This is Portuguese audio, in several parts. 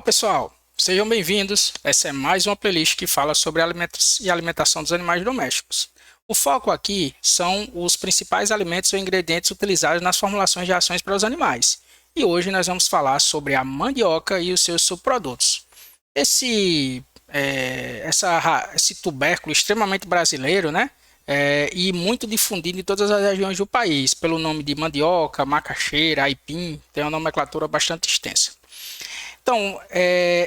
Pessoal, sejam bem-vindos. Essa é mais uma playlist que fala sobre alimentos e alimentação dos animais domésticos. O foco aqui são os principais alimentos ou ingredientes utilizados nas formulações de rações para os animais. E hoje nós vamos falar sobre a mandioca e os seus subprodutos. Esse tubérculo extremamente brasileiro, né? E muito difundido em todas as regiões do país, pelo nome de mandioca, macaxeira, aipim, tem uma nomenclatura bastante extensa. Então,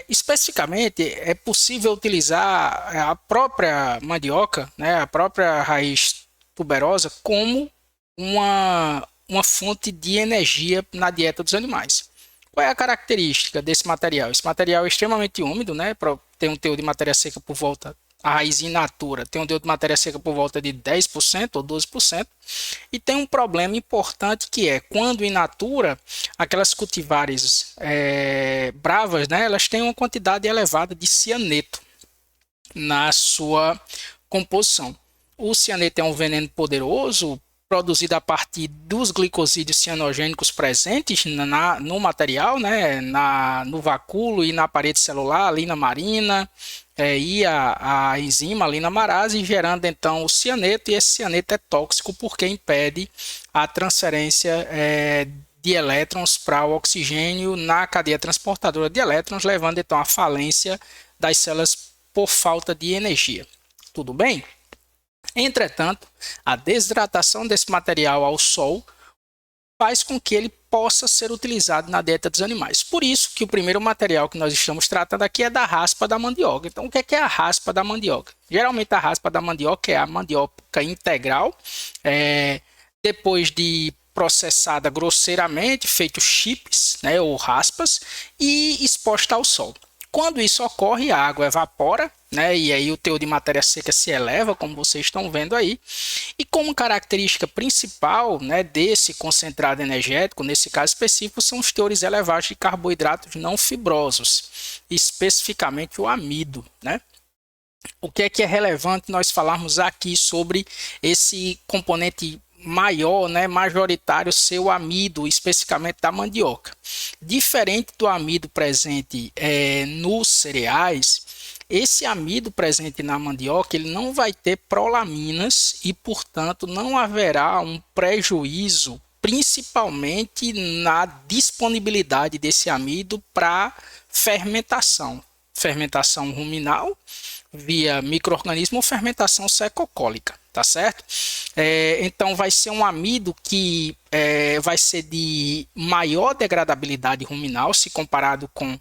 especificamente, é possível utilizar a própria mandioca, né, a própria raiz tuberosa, como uma fonte de energia na dieta dos animais. Qual é a característica desse material? Esse material é extremamente úmido, né, tem um teor de matéria seca por volta, a raiz in natura tem um teor de matéria seca por volta de 10% ou 12%, e tem um problema importante que é, quando in natura, aquelas cultivares bravas, né, elas têm uma quantidade elevada de cianeto na sua composição. O cianeto é um veneno poderoso, produzido a partir dos glicosídeos cianogênicos presentes no material, né, no vacúolo e na parede celular, ali na marina, e a enzima ali na marase, gerando então o cianeto, e esse cianeto é tóxico porque impede a transferência de elétrons para o oxigênio na cadeia transportadora de elétrons, levando então à falência das células por falta de energia. Tudo bem? Entretanto, a desidratação desse material ao sol faz com que ele possa ser utilizado na dieta dos animais. Por isso que o primeiro material que nós estamos tratando aqui é da raspa da mandioca. Então, o que é a raspa da mandioca? Geralmente a raspa da mandioca é a mandioca integral, depois de processada grosseiramente, feito chips, né, ou raspas, e exposta ao sol. Quando isso ocorre, a água evapora, né, e aí o teor de matéria seca se eleva, como vocês estão vendo aí. E como característica principal, né, desse concentrado energético, nesse caso específico, são os teores elevados de carboidratos não fibrosos, especificamente o amido, né? O que é relevante nós falarmos aqui sobre esse componente maior, né, majoritário, ser o amido, especificamente da mandioca. Diferente do amido presente nos cereais, esse amido presente na mandioca ele não vai ter prolaminas e, portanto, não haverá um prejuízo, principalmente na disponibilidade desse amido para fermentação ruminal via micro-organismo ou fermentação secocólica, tá certo? Então vai ser um amido que vai ser de maior degradabilidade ruminal se comparado com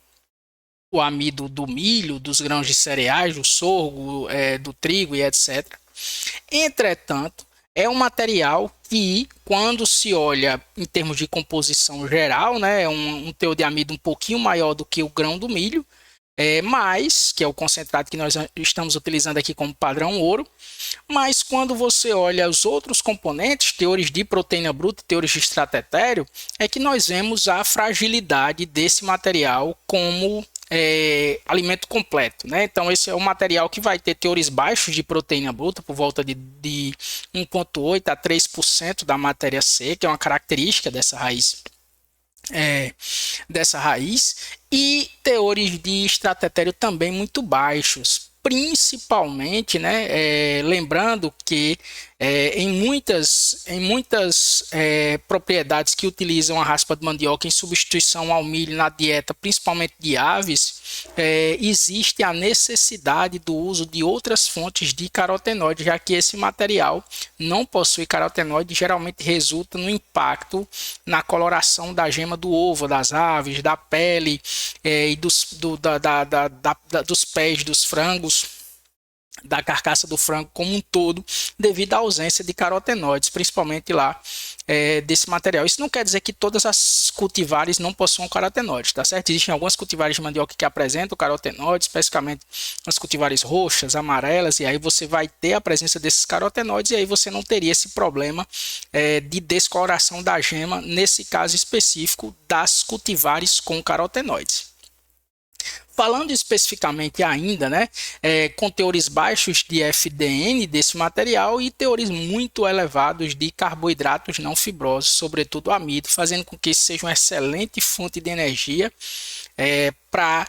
o amido do milho, dos grãos de cereais, do sorgo, do trigo e etc. Entretanto, é um material que, quando se olha em termos de composição geral, né, é um teor de amido um pouquinho maior do que o grão do milho, mas, que é o concentrado que nós estamos utilizando aqui como padrão ouro, mas quando você olha os outros componentes, teores de proteína bruta e teores de extrato etéreo, é que nós vemos a fragilidade desse material como alimento completo, né? Então esse é um material que vai ter teores baixos de proteína bruta, por volta de 1,8 a 3% da matéria seca, é uma característica dessa raiz. E teores de extrato etéreo também muito baixos, principalmente, né, lembrando que em muitas propriedades que utilizam a raspa de mandioca em substituição ao milho na dieta, principalmente de aves, existe a necessidade do uso de outras fontes de carotenoide, já que esse material não possui carotenoide e geralmente resulta no impacto na coloração da gema do ovo das aves, da pele e dos pés dos frangos, da carcaça do frango como um todo, devido à ausência de carotenoides, principalmente lá desse material. Isso não quer dizer que todas as cultivares não possuam carotenoides, tá certo? Existem algumas cultivares de mandioca que apresentam carotenoides, especificamente as cultivares roxas, amarelas, e aí você vai ter a presença desses carotenoides, e aí você não teria esse problema de descoloração da gema, nesse caso específico das cultivares com carotenoides. Falando especificamente ainda, né, com teores baixos de FDN desse material e teores muito elevados de carboidratos não fibrosos, sobretudo amido, fazendo com que isso seja uma excelente fonte de energia para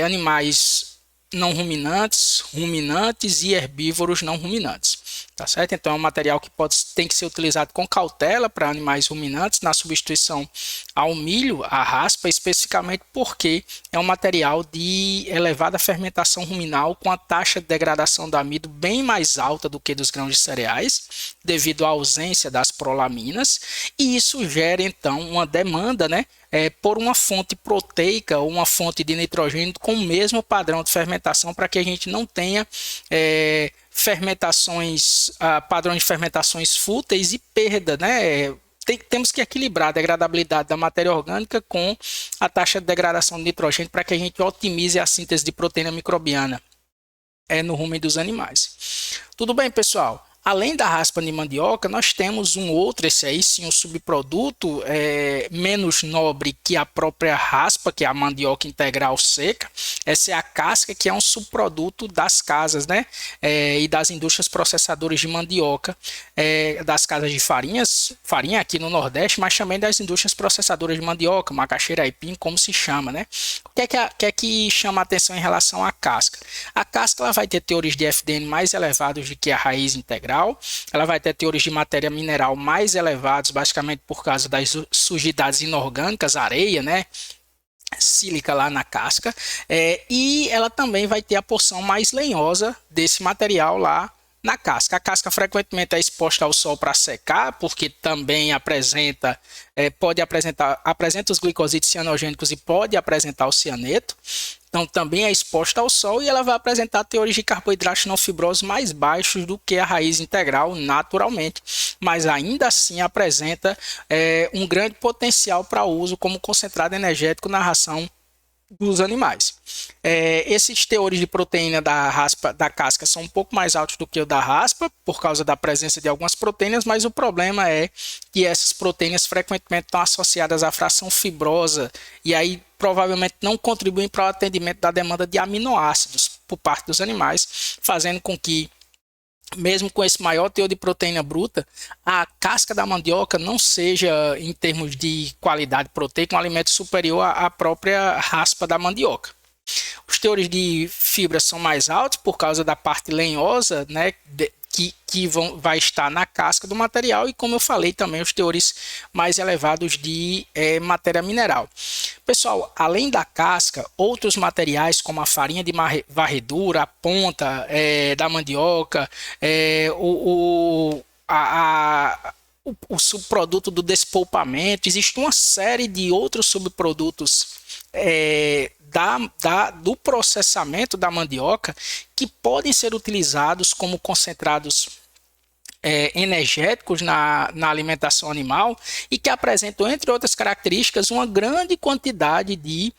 animais não ruminantes, ruminantes e herbívoros não ruminantes. Tá certo? Então é um material que tem que ser utilizado com cautela para animais ruminantes na substituição ao milho, à raspa, especificamente porque é um material de elevada fermentação ruminal com a taxa de degradação do amido bem mais alta do que dos grãos de cereais, devido à ausência das prolaminas, e isso gera então uma demanda, né, por uma fonte proteica ou uma fonte de nitrogênio com o mesmo padrão de fermentação para que a gente não tenha padrões de fermentações fúteis e perda, né? Temos que equilibrar a degradabilidade da matéria orgânica com a taxa de degradação de nitrogênio para que a gente otimize a síntese de proteína microbiana no rumen dos animais. Tudo bem, pessoal? Além da raspa de mandioca, nós temos um outro, esse aí sim, um subproduto menos nobre que a própria raspa, que é a mandioca integral seca. Essa é a casca, que é um subproduto das casas, né? E das indústrias processadoras de mandioca, das casas de farinha aqui no Nordeste, mas também das indústrias processadoras de mandioca, macaxeira, aipim, como se chama, né? O que é que chama a atenção em relação à casca? A casca ela vai ter teores de FDN mais elevados do que a raiz integral. Ela vai ter teores de matéria mineral mais elevados, basicamente por causa das sujidades inorgânicas, areia, né? Sílica lá na casca, e ela também vai ter a porção mais lenhosa desse material lá na casca. A casca frequentemente é exposta ao sol para secar, porque também apresenta os glicosídeos cianogênicos e pode apresentar o cianeto. Então também é exposta ao sol e ela vai apresentar teores de carboidratos não fibrosos mais baixos do que a raiz integral naturalmente, mas ainda assim apresenta um grande potencial para uso como concentrado energético na ração dos animais. Esses teores de proteína da casca são um pouco mais altos do que o da raspa, por causa da presença de algumas proteínas, mas o problema é que essas proteínas frequentemente estão associadas à fração fibrosa e aí provavelmente não contribuem para o atendimento da demanda de aminoácidos por parte dos animais, fazendo com que, mesmo com esse maior teor de proteína bruta, a casca da mandioca não seja, em termos de qualidade proteica, um alimento superior à própria raspa da mandioca. Os teores de fibra são mais altos por causa da parte lenhosa, né, que vai estar na casca do material e, como eu falei, também os teores mais elevados de matéria mineral. Pessoal, além da casca, outros materiais como a farinha de varredura, a ponta da mandioca, o subproduto do despolpamento, existe uma série de outros subprodutos do processamento da mandioca que podem ser utilizados como concentrados energéticos na alimentação animal e que apresentam, entre outras características, uma grande quantidade de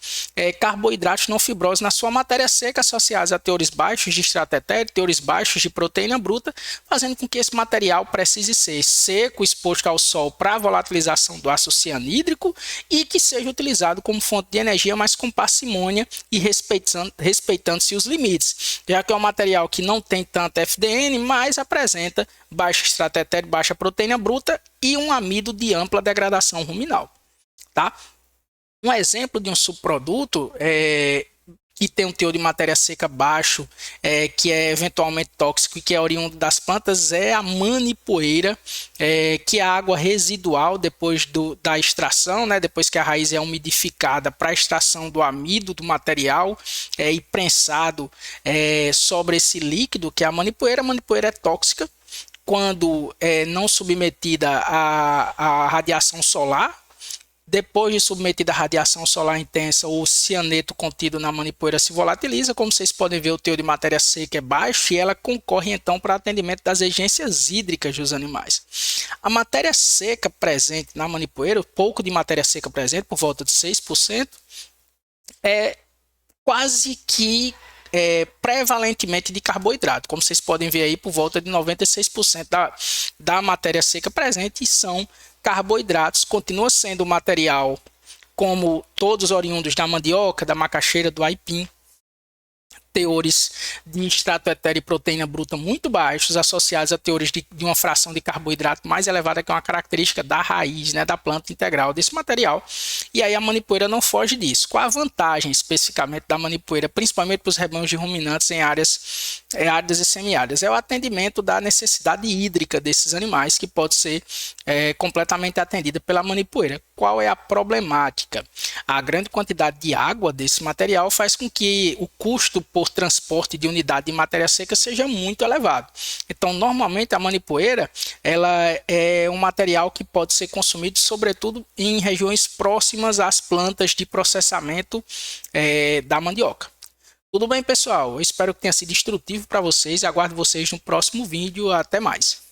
carboidratos não fibrosos na sua matéria seca, associados a teores baixos de extrato etéreo, teores baixos de proteína bruta, fazendo com que esse material precise ser seco, exposto ao sol para a volatilização do ácido cianídrico e que seja utilizado como fonte de energia, mas com parcimônia e respeitando-se os limites, já que é um material que não tem tanto FDN, mas apresenta baixo extrato etéreo, baixa proteína bruta e um amido de ampla degradação ruminal. Tá? Um exemplo de um subproduto que tem um teor de matéria seca baixo, que é eventualmente tóxico e que é oriundo das plantas, é a manipoeira, que é a água residual depois da extração, né, depois que a raiz é umidificada para a extração do amido do material e prensado sobre esse líquido, que é a manipoeira. A manipoeira é tóxica quando não submetida à radiação solar. Depois de submetida à radiação solar intensa, o cianeto contido na manipoeira se volatiliza. Como vocês podem ver, o teor de matéria seca é baixo e ela concorre então para o atendimento das exigências hídricas dos animais. A matéria seca presente na manipoeira, pouco de matéria seca presente, por volta de 6%, é quase que prevalentemente de carboidrato. Como vocês podem ver aí, por volta de 96% da matéria seca presente são carboidratos. Continua sendo material como todos oriundos da mandioca, da macaxeira, do aipim, teores de extrato etéreo e proteína bruta muito baixos, associados a teores de uma fração de carboidrato mais elevada, que é uma característica da raiz, né, da planta integral desse material. E aí a manipoeira não foge disso. Qual a vantagem especificamente da manipoeira, principalmente para os rebanhos de ruminantes em áreas áridas e semiáridas? É o atendimento da necessidade hídrica desses animais, que pode ser completamente atendida pela manipoeira. Qual é a problemática? A grande quantidade de água desse material faz com que o custo por transporte de unidade de matéria seca seja muito elevado. Então, normalmente a manipoeira ela é um material que pode ser consumido sobretudo em regiões próximas às plantas de processamento da mandioca. Tudo bem, pessoal? Eu espero que tenha sido instrutivo para vocês e aguardo vocês no próximo vídeo. Até mais.